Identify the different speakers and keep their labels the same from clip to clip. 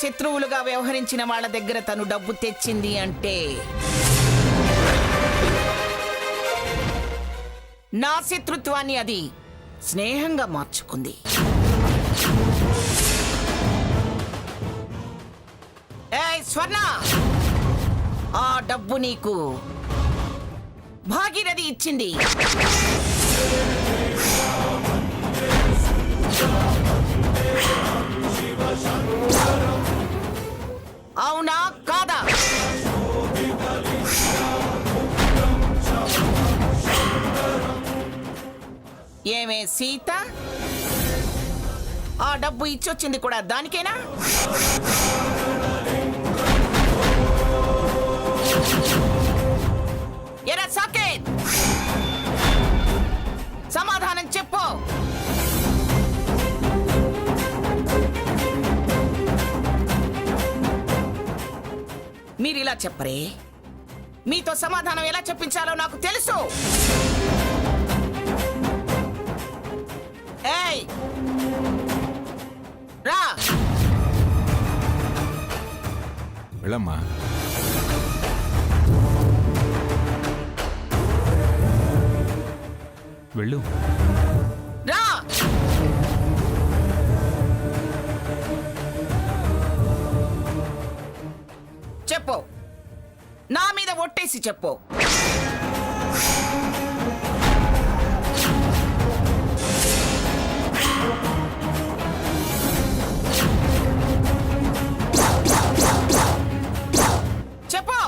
Speaker 1: శత్రువులుగా వ్యవహరించిన వాళ్ళ దగ్గర తను డబ్బు తెచ్చింది అంటే నా శత్రుత్వాన్ని అది స్నేహంగా మార్చుకుంది. ఏయ్ స్వర్ణ, ఆ డబ్బు నీకు భాగీరథి ఇచ్చింది. అవునా కాదా? ఏమే సీత, ఆ డబ్బు ఇచ్చొచ్చింది కూడా దానికేనా? ఎరా సాకేత్, సమాధానం చెప్పు. మీరిలా చెప్పరే, మీతో సమాధానం ఎలా చెప్పించాలో నాకు తెలుసు. ఏయ్ రా.
Speaker 2: వెళ్ళమ్మా. వెళ్ళు.
Speaker 1: రా. చెప్పు, నా మీద ఒట్టేసి చెప్పు. చెప్పు.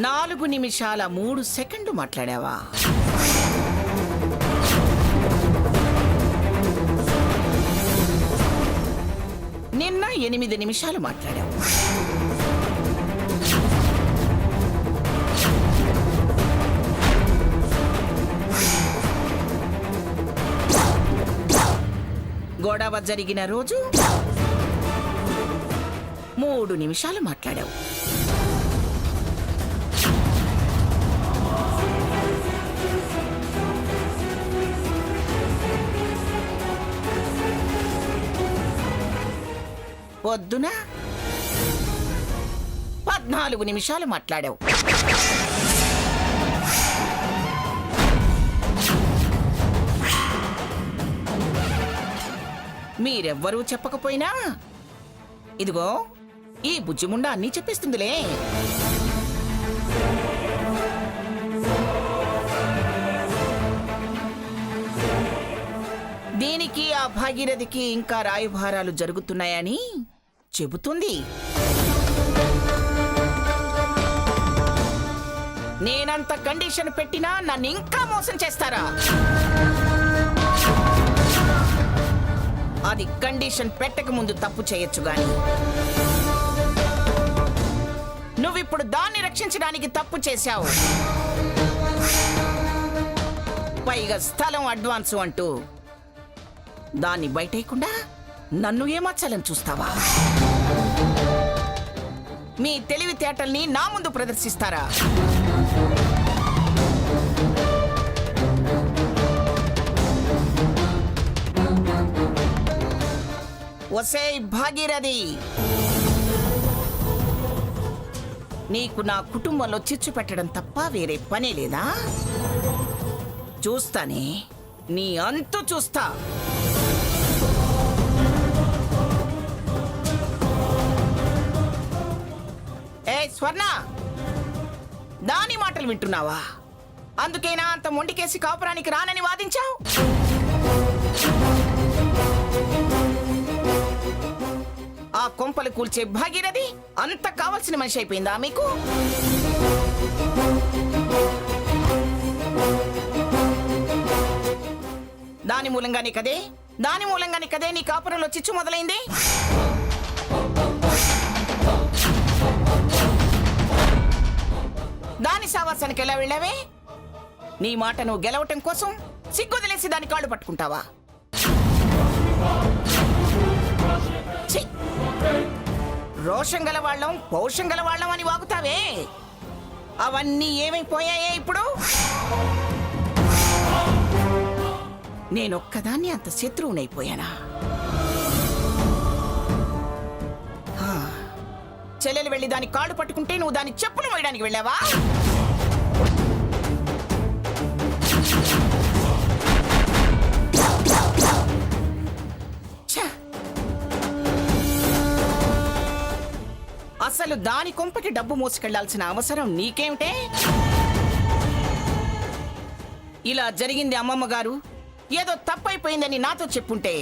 Speaker 1: నాలుగు నిమిషాల 3 సెకండ్లు మాట్లాడావా? నిన్న 8 నిమిషాలు మాట్లాడావు. గొడవ జరిగిన రోజు 3 నిమిషాలు మాట్లాడావు. పొద్దున 14 నిమిషాలు మాట్లాడావు. మీరెవ్వరూ చెప్పకపోయినా ఇదిగో ఈ బుజ్జిముండ అన్నీ చెప్పేస్తుందిలే. దీనికి ఆ భాగీరథికి ఇంకా రాయభారాలు జరుగుతున్నాయని చెబుతుంది. నేనంత కండిషన్ పెట్టినా నన్ను ఇంకా మోసం చేస్తారా? అది కండిషన్ పెట్టక ముందు తప్పు చేయొచ్చు గాని నువ్విప్పుడు దాన్ని రక్షించడానికి తప్పు చేశావు. పైగా స్థలం అడ్వాన్సు అంటూ దాన్ని బయటేయకుండా నన్ను ఏమార్చాలని చూస్తావా? మీ తెలివితేటల్ని నా ముందు ప్రదర్శిస్తారా? ఒసేయ్ భాగీరథి, నీకు నా కుటుంబంలో చిచ్చు పెట్టడం తప్ప వేరే పనే లేదా? చూస్తానే, నీ అంతు చూస్తా. ఏ స్వర్ణ, దాని మాటలు వింటున్నావా? అందుకేనా అంత మొండికేసి కాపురానికి రానని వాదించావు? ఆ కొంపలు కూల్చే భాగీరథి అంత కావలసిన మనిషి అయిపోయిందా మీకు? దాని మూలంగానే కదే నీ కాపురంలో చిచ్చు మొదలైంది. దాని సావాసానికి ఎలా వెళ్ళావే? నీ మాట నువ్వు గెలవటం కోసం సిగ్గుదిలేసి దాని కాళ్ళు పట్టుకుంటావా? ఛీ! రోషం గలవాళ్ళం పౌరుషం గలవాళ్ళం అని వాగుతావే, అవన్నీ ఏమైపోయాయే ఇప్పుడు? నేనొక్కదాన్ని అంత శత్రువునైపోయానా? చెల్లెలు వెళ్ళి దాని కాళ్ళు పట్టుకుంటే నువ్వు దాని చెప్పులు మోయడానికి వెళ్ళావా? ఛ! అసలు దాని కొంపకి డబ్బు మోసుకెళ్లాల్సిన అవసరం నీకేమిటే? ఇలా జరిగింది అమ్మమ్మ గారు, ఏదో తప్పైపోయిందని నాతో చెప్పుంటే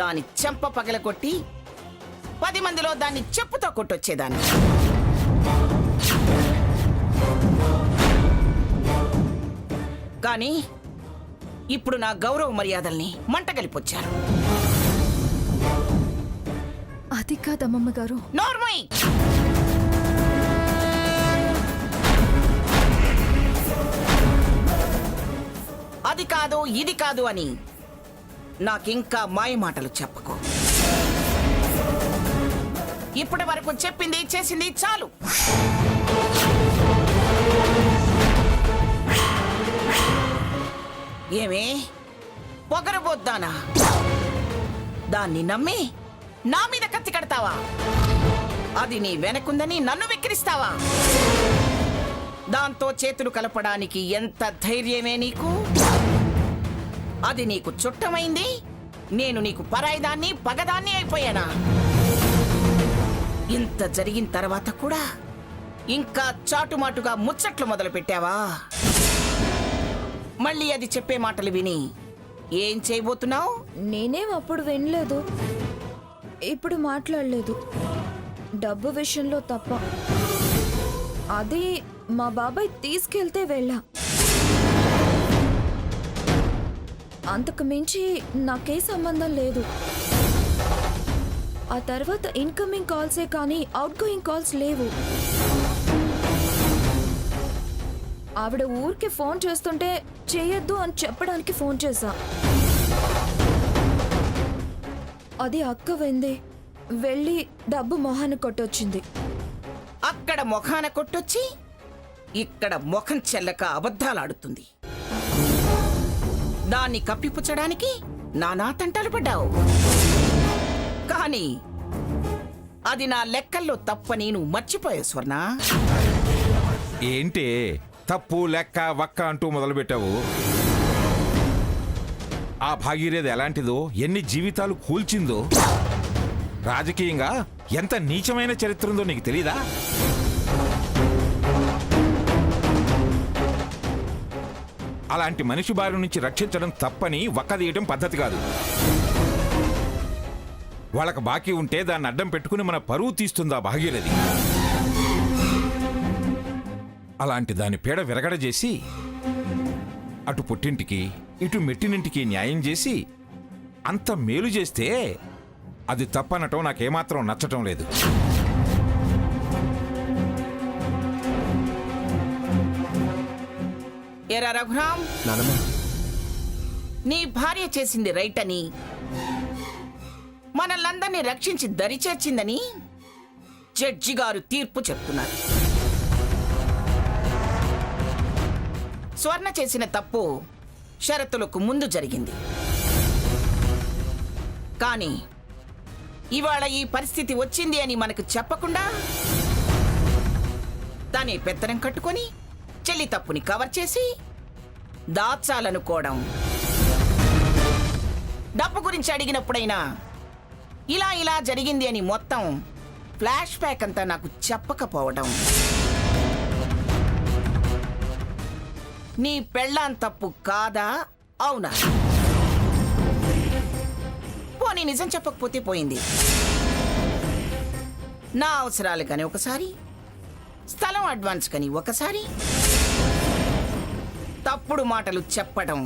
Speaker 1: దాని చెంప పగలగొట్టి 10 మందిలో దాన్ని చెప్పుతో కొట్టొచ్చేదాన్ని. కానీ ఇప్పుడు నా గౌరవ మర్యాదల్ని మంటగలిపొచ్చారు.
Speaker 3: అది కాదమ్మమ్మ గారు.
Speaker 1: నోర్మై! అది కాదు ఇది కాదు అని నాకింకా మాయ మాటలు చెప్పకు. ఇప్పటి వరకు చెప్పింది చేసింది చాలు. ఏమే పొగరబోద్దానా? దాన్ని నమ్మి నా మీద కత్తి కడతావా? అది నీ వెనకుందని నన్ను వెక్కిరిస్తావా? దాంతో చేతులు కలపడానికి ఎంత ధైర్యమే నీకు? అది నీకు చుట్టమైంది, నేను నీకు పరాయిదాన్ని పగదాన్ని అయిపోయానా? ఇంత జరిగిన తర్వాత కూడా ఇంకా చాటుమాటుగా ముచ్చట్లు మొదలు పెట్టావా? మళ్ళీ అది చెప్పే మాటలు విని ఏం చేయబోతున్నావు?
Speaker 3: నేనేం అప్పుడు వినలేదు, ఇప్పుడు మాట్లాడలేదు. డబ్బు విషయంలో తప్ప. అది మా బాబాయ్ తీసుకెళ్తే వెళ్ళా. అంతకు మించి నాకే సంబంధం లేదు. ఆ తర్వాత ఇన్కమింగ్ కాల్సే కానీ అవుట్ గోయింగ్ కాల్స్ లేవు. ఆవిడ ఊరికి ఫోన్ చేస్తుంటే చేయొద్దు అని చెప్పడానికి ఫోన్ చేశా. అది అక్క వెంది వెళ్ళి డబ్బు మొహాన్ని కొట్టొచ్చింది.
Speaker 1: అక్కడ మొఖాన కొట్టొచ్చి ఇక్కడ ముఖం చెల్లక అబద్ధాలాడుతుంది. దాన్ని కప్పిపుచ్చడానికి నానా తంటాలు పడ్డావు. కానీ అది నా లెక్కల్లో తప్పని నువ్వు మర్చిపోయావు స్వర్ణ.
Speaker 2: ఏంటి తప్పు లెక్క వక్క అంటూ మొదలుపెట్టావు? ఆ భాగీరథి ఎలాంటిదో, ఎన్ని జీవితాలు కూల్చిందో, రాజకీయంగా ఎంత నీచమైన చరిత్ర ఉందో నీకు తెలీదా? అలాంటి మనిషి బారి నుంచి రక్షించడం తప్పని వక్కదీయటం పద్ధతి కాదు. వాళ్ళకి బాకీ ఉంటే దాన్ని అడ్డం పెట్టుకుని మన పరువు తీస్తుందా భాగీరథి? అలాంటి దాని పీడ విరగడ చేసి అటు పుట్టింటికి ఇటు మెట్టినింటికి న్యాయం చేసి అంత మేలు చేస్తే అది తప్పనటం నాకేమాత్రం నచ్చటం లేదు.
Speaker 1: ఏరా రఘురామ్, నీ భార్య చేసింది రైట్ అని, మనల్లందరినీ రక్షించి దరిచేర్చిందని జడ్జి గారు తీర్పు చెప్తున్నారు. స్వర్ణ చేసిన తప్పు షరతులకు ముందు జరిగింది. కానీ ఇవాళ ఈ పరిస్థితి వచ్చింది అని మనకు చెప్పకుండా తనే పెత్తనం కట్టుకొని చెల్లి తప్పుని కవర్ చేసి దాచాలనుకోవడం. డబ్బు గురించి అడిగినప్పుడైనా ఇలా ఇలా జరిగింది అని మొత్తం ఫ్లాష్ బ్యాక్ అంతా నాకు చెప్పకపోవడం. నీ పెళ్ళాం తప్పు కాదా అవునా? పోనీ నిజం చెప్పకపోతే పోయింది. నా అవసరాలు కానీ ఒకసారి, స్థలం అడ్వాన్స్ కానీ ఒకసారి తప్పుడు మాటలు చెప్పడం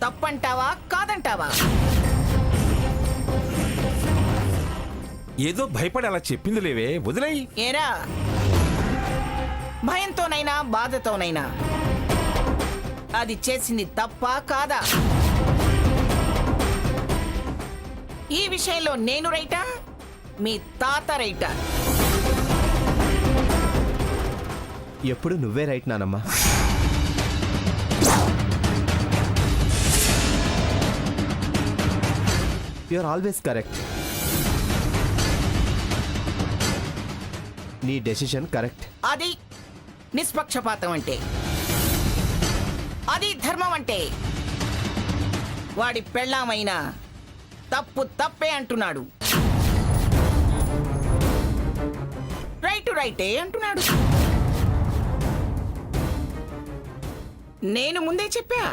Speaker 1: తప్పంటావా కాదంటావా?
Speaker 2: ఏదో భయపడి అలా చెప్పింది లేవే, వదిలేయ్.
Speaker 1: ఏరా, భయంతోనైనా బాధతోనైనా అది చేసింది తప్పా కాదా? ఈ విషయంలో నేను రైటా, మీ తాత రైటా?
Speaker 4: ఎప్పుడు నువ్వే రైట్ నానమ్మా. You are always correct. నీ డెసిషన్ కరెక్ట్.
Speaker 1: అది నిష్పక్షపాతం అంటే, అది ధర్మం అంటే. వాడి పెళ్ళామైనా తప్పు తప్పే అంటున్నాడు, రైటు రైటే అంటున్నాడు. నేను ముందే చెప్పా,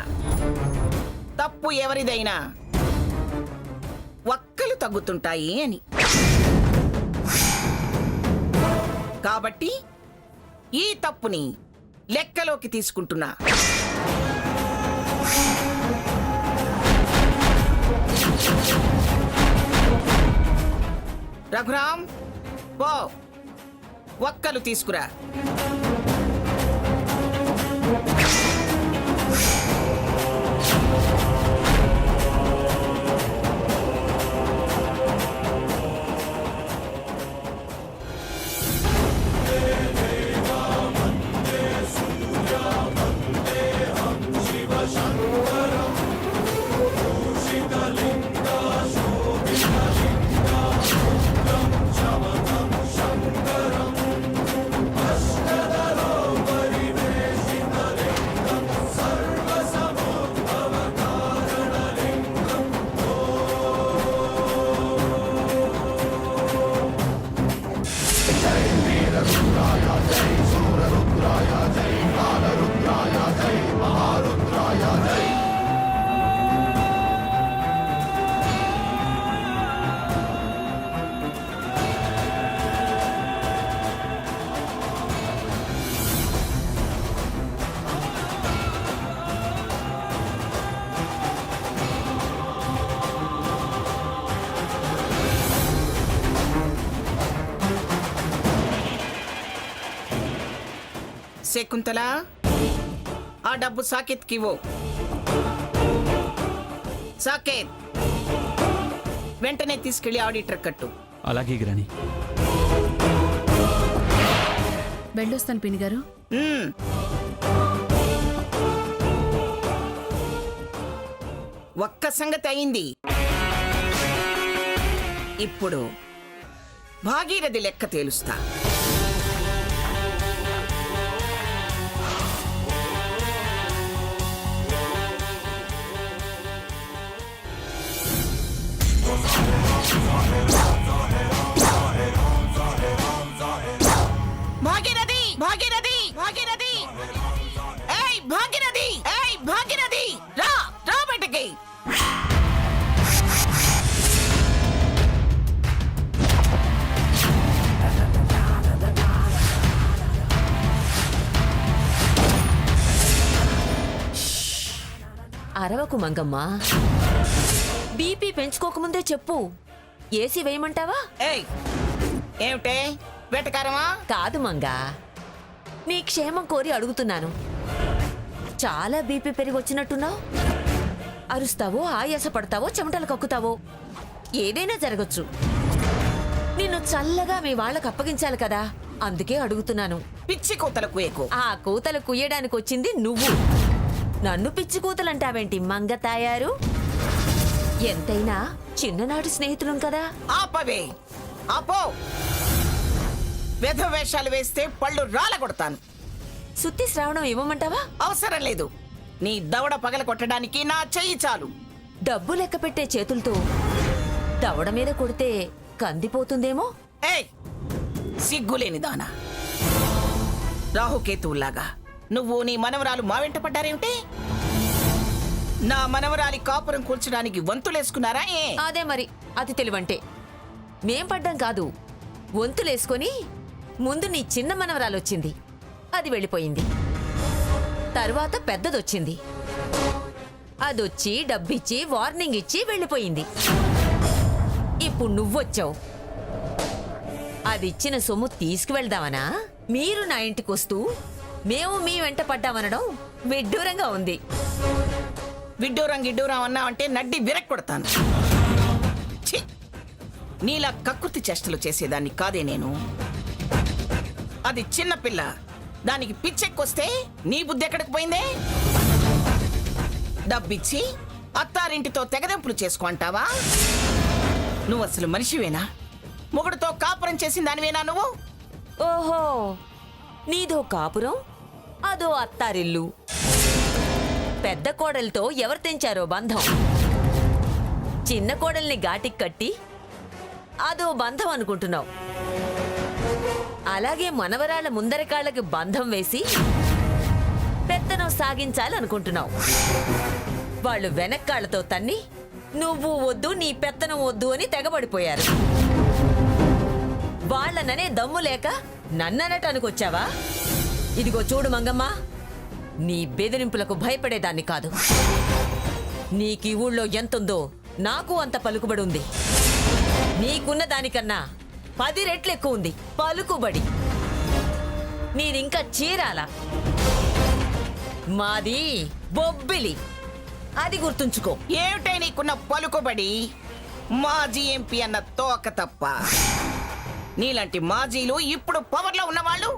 Speaker 1: తప్పు ఎవరిదైనా వక్కలు తగ్గుతుంటాయి అని. కాబట్టి ఈ తప్పుని లెక్కలోకి తీసుకుంటున్నా. రఘురామ్, పో వక్కలు తీసుకురా. శకుంతల, ఆ డబ్బు సాకేత్కి ఇవ్వు. సాకేత్, వెంటనే తీసుకెళ్లి ఆడిటర్ కట్టు.
Speaker 5: అలాగే గ్రాని.
Speaker 6: వెళ్ళొస్తాను పిన్ని గారు.
Speaker 1: ఒక్క సంగతి అయింది. ఇప్పుడు భాగీరథి లెక్క తేలుస్తా. భాగీరథి, భాగీరథి, భాగీరథి, ఏయ్ భాగీరథి, ఏయ్ భాగీరథి, రా రా బయటకి.
Speaker 7: అరవకు మంగమ్మ, బీపీ పెంచుకోకముందే చెప్పు. ఏసీ వేయమంటావా?
Speaker 1: ఏయ్, ఏమిటే వెటకారమా?
Speaker 7: కాదు మంగా, నీ క్షేమం కోరి అడుగుతున్నాను. చాలా బీపీ పెరిగి వచ్చినట్టున్నావు. అరుస్తావో, ఆయాస పడతావో, చెమటలు కక్కుతావో, ఏదైనా జరగచ్చు. నిన్ను చల్లగా మీ వాళ్ళకు అప్పగించాలి కదా, అందుకే అడుగుతున్నాను.
Speaker 1: పిచ్చి కూతల కుయకు.
Speaker 7: ఆ కూతలు కుయ్యడానికి వచ్చింది నువ్వు. నన్ను పిచ్చి కూతలంటావేంటి మంగ తాయారు? ఎంతైనా చిన్ననాటి స్నేహితులం కదా.
Speaker 1: ఆపవే, ఆపో. వెధ వేషాలు వేస్తే పళ్ళు రాల కొడతాను.
Speaker 7: సుత్తి శ్రావణం ఇవ్వమంటావా?
Speaker 1: అవసరం లేదు. నీ దవడ పగల కొట్టడానికి నా చెయ్యి చాలు.
Speaker 7: డబ్బు లెక్క పెట్టే చేతులతో దవడ మీద కొడితే కందిపోతుందేమో.
Speaker 1: ఏయ్, సిగ్గులేని దానా. రాహుకేతువులాగా నువ్వు నీ మనవరాలు మా వెంట పడ్డారేమిటి? నా మనవరాలి కాపురం కూల్చడానికి వంతులేసుకున్నారా?
Speaker 7: అదే మరి అతి తెలివంటే. మేం పడ్డం కాదు, వంతులేసుకొని ముందు నీ చిన్న మనవరాలొచ్చింది, అది వెళ్ళిపోయింది. తరువాత పెద్దదొచ్చింది, అదొచ్చి డబ్బిచ్చి వార్నింగ్ ఇచ్చి వెళ్ళిపోయింది. ఇప్పుడు నువ్వొచ్చావు, అదిచ్చిన సొమ్ము తీసుకువెళ్దామనా? మీరు నా ఇంటికి వస్తూ మేము మీ వెంట పడ్డామనడం విడ్డూరంగా ఉంది.
Speaker 1: విడ్డూరం గిడ్డూరం అన్నావంటే నడ్డి విరక్కొడతాను. ఛీ! నీలా కకృతి చేష్టలు చేసేదాన్ని కాదే నేను. అది చిన్నపిల్ల, దానికి పిచ్చెక్కొస్తే నీ బుద్ధి ఎక్కడికి పోయిందే? డబ్బిచ్చి అత్తారింటితో తెగదెంపులు చేసుకుంటావా? నువ్వు అసలు మనిషివేనా? మొగుడుతో కాపురం చేసిన దానివేనా నువ్వు?
Speaker 7: ఓహో, నీదో కాపురం, అదో అత్తారిల్లు. పెద్ద కోడలితో ఎవరు తెంచారో బంధం. చిన్న కోడల్ని ఘాటికి కట్టి అదో బంధం అనుకుంటున్నావు. అలాగే మనవరాల ముందరకాళ్ళకి బంధం వేసి పెత్తనం సాగించాలనుకుంటున్నావు. వాళ్ళు వెనక్కాళ్లతో తన్ని నువ్వు వద్దు, నీ పెత్తనం వద్దు అని తెగబడిపోయారు. వాళ్ళననే దమ్ము లేక నన్ననటానికి వచ్చావా? ఇదిగో చూడు మంగమ్మ, నీ బెదిరింపులకు భయపడేదాన్ని కాదు. నీకు ఈ ఊళ్ళో ఎంతుందో నాకు అంత పలుకుబడి ఉంది. నీకున్న దానికన్నా 10 రెట్లు ఎక్కువ ఉంది పలుకుబడి. నీదింకా చీరాల, మాది బొబ్బిలి, అది గుర్తుంచుకో.
Speaker 1: ఏమిటే నీకున్న పలుకుబడి? మాజీ ఎంపీ అన్న తోక తప్ప. నీలాంటి మాజీలు ఇప్పుడు పవర్లో ఉన్నవాళ్ళు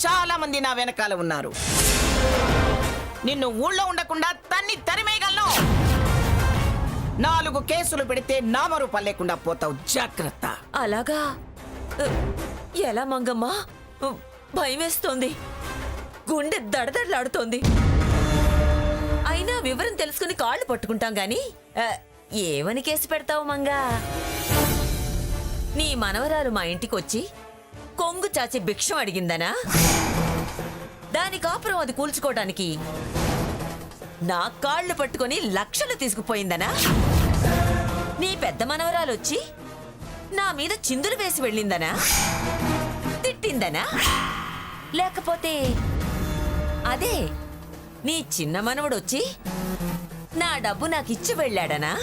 Speaker 1: చాలా మంది నా వెనకాల ఉన్నారు. నిన్ను ఊళ్ళో ఉండకుండా తన్ని తరిమేయగలను. 4 కేసులు పెడితే నామరూపాలు లేకుండా పోతావు, జాగ్రత్త.
Speaker 7: అలాగా? ఎలా మంగమ్మ? భయమేస్తోంది, గుండె దడదడలాడుతోంది. అయినా వివరం తెలుసుకుని కాళ్ళు పట్టుకుంటాం గాని ఏమని కేసు పెడతావు మంగా? నీ మనవరాలు మా ఇంటికొచ్చి కొంగు చాచి భిక్షం అడిగిందనా? దాని కాపురం అది కూల్చుకోవడానికి నా కాళ్ళు పట్టుకొని లక్షలు తీసుకుపోయిందనా? నీ పెద్ద మనవరాలొచ్చి నా మీద చిందులు వేసి వెళ్ళిందనా? తిట్టిందనా? లేకపోతే అదే నీ చిన్న మనవడొచ్చి నా డబ్బు నాకిచ్చి వెళ్ళాడనా?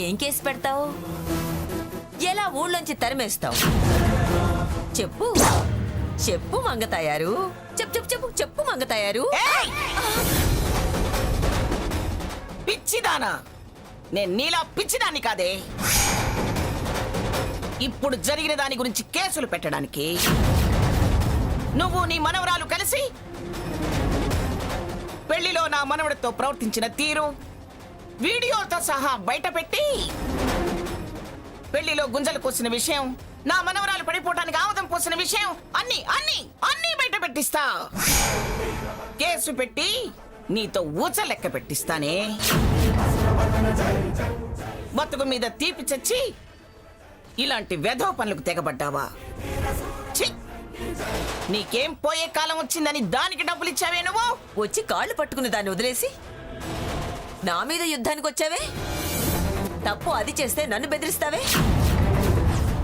Speaker 7: ఏం కేసు పెడతావు? ఎలా ఊళ్ళోంచి తరిమేస్తావు? చెప్పు చెప్పు మంగతాయారు, చెప్పు చెప్పు చెప్పు చెప్పు మంగతాయారు.
Speaker 1: ఏయ్! పిచ్చిదానా? నేను నీలా పిచ్చిదాన్ని కాదే. ఇప్పుడు జరిగిన దాని గురించి కేసులు పెట్టడానికి నువ్వు నీ మనవరాలు కలిసి పెళ్లిలో నా మనవడితో ప్రవర్తించిన తీరు వీడియోతో సహా బయట పెట్టి పెళ్లిలో గుంజలు కోసిన విషయం, నా మనవరాలు పడిపోవటానికి ఆముదం పోసిన విషయం అన్ని అన్ని అన్ని బయట పెట్టిస్తా. కేసు పెట్టి నీతో ఊచ లెక్క పెట్టిస్తానే. బతుకు మీద తీపి చచ్చి ఇలాంటి వెధవ పనులకు తెగబడ్డావా? ఛీ! నీకేం పోయే కాలం వచ్చిందని దానికి డబ్బులు ఇచ్చావే నువ్వు?
Speaker 7: వచ్చి కాళ్ళు పట్టుకుని దాన్ని వదిలేసి నా మీద యుద్ధానికి వచ్చావే? తప్పు అది చేస్తే నన్ను బెదిరిస్తావే?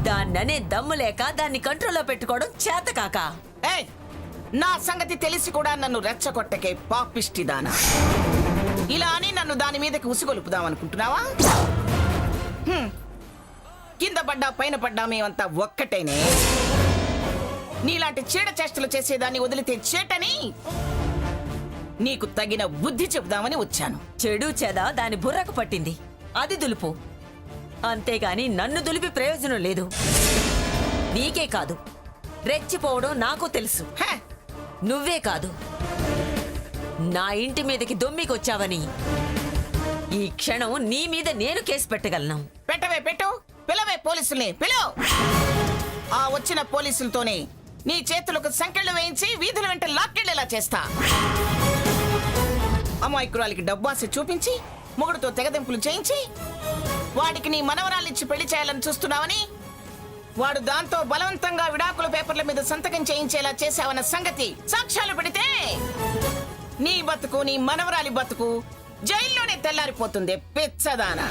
Speaker 7: దాన్ననే దమ్ము లేక దాన్ని కంట్రోల్లో పెట్టుకోవడం చేత కాక.
Speaker 1: ఏయ్! నా సంగతి తెలిసి కూడా నన్ను రెచ్చగొట్టకే పాపిష్టిదానా. ఇలా అని నన్ను దాని మీదకి ఉసిగొలుపుదామనుకుంటున్నావా? కింద పడ్డా పైన పడ్డా మేమంతా ఒక్కటేనే. నీలాంటి చీడ చేష్టలు చేసేదాన్ని వదిలితే చేటని నీకు తగిన బుద్ధి చెబుదామని వచ్చాను.
Speaker 7: చెడు చెద దాని బుర్రకు పట్టింది, అది దులుపు. అంతేగాని నన్ను దులిపి ప్రయోజనం లేదు. నీకే కాదు, రెచ్చిపోవడం నాకు తెలుసు.
Speaker 1: హ!
Speaker 7: నువ్వే కాదు, నా ఇంటి మీదకి దొమ్మికొచ్చావని ఈ క్షణం నీ మీద నేను కేసు పెట్టగలను.
Speaker 1: పెట్టవే పెట్టు, పిలవే పోలీసుల్ని పిలువు. ఆ వచ్చిన పోలీసులతోనే నీ చేతులకు సంకెళ్ళు వేయించి వీధుల వెంట లాక్కెళ్ళేలా చేస్తా. అమాయకురాలికి డబ్బాసి చూపించి మొగుడుతో తెగదెంపులు చేయించి వాడికి నీ మనవరాలిచ్చి పెళ్లి చేయాలని చూస్తున్నావని, వాడు దాంతో బలవంతంగా విడాకుల పేపర్ల మీద సంతకం చేయించేలా చేశావన్న సంగతి సాక్ష్యాలు పెడితే నీ బతుకు నీ మనవరాలి బతుకు జైల్లోనే తెల్లారిపోతుంది. పెచ్చదానా.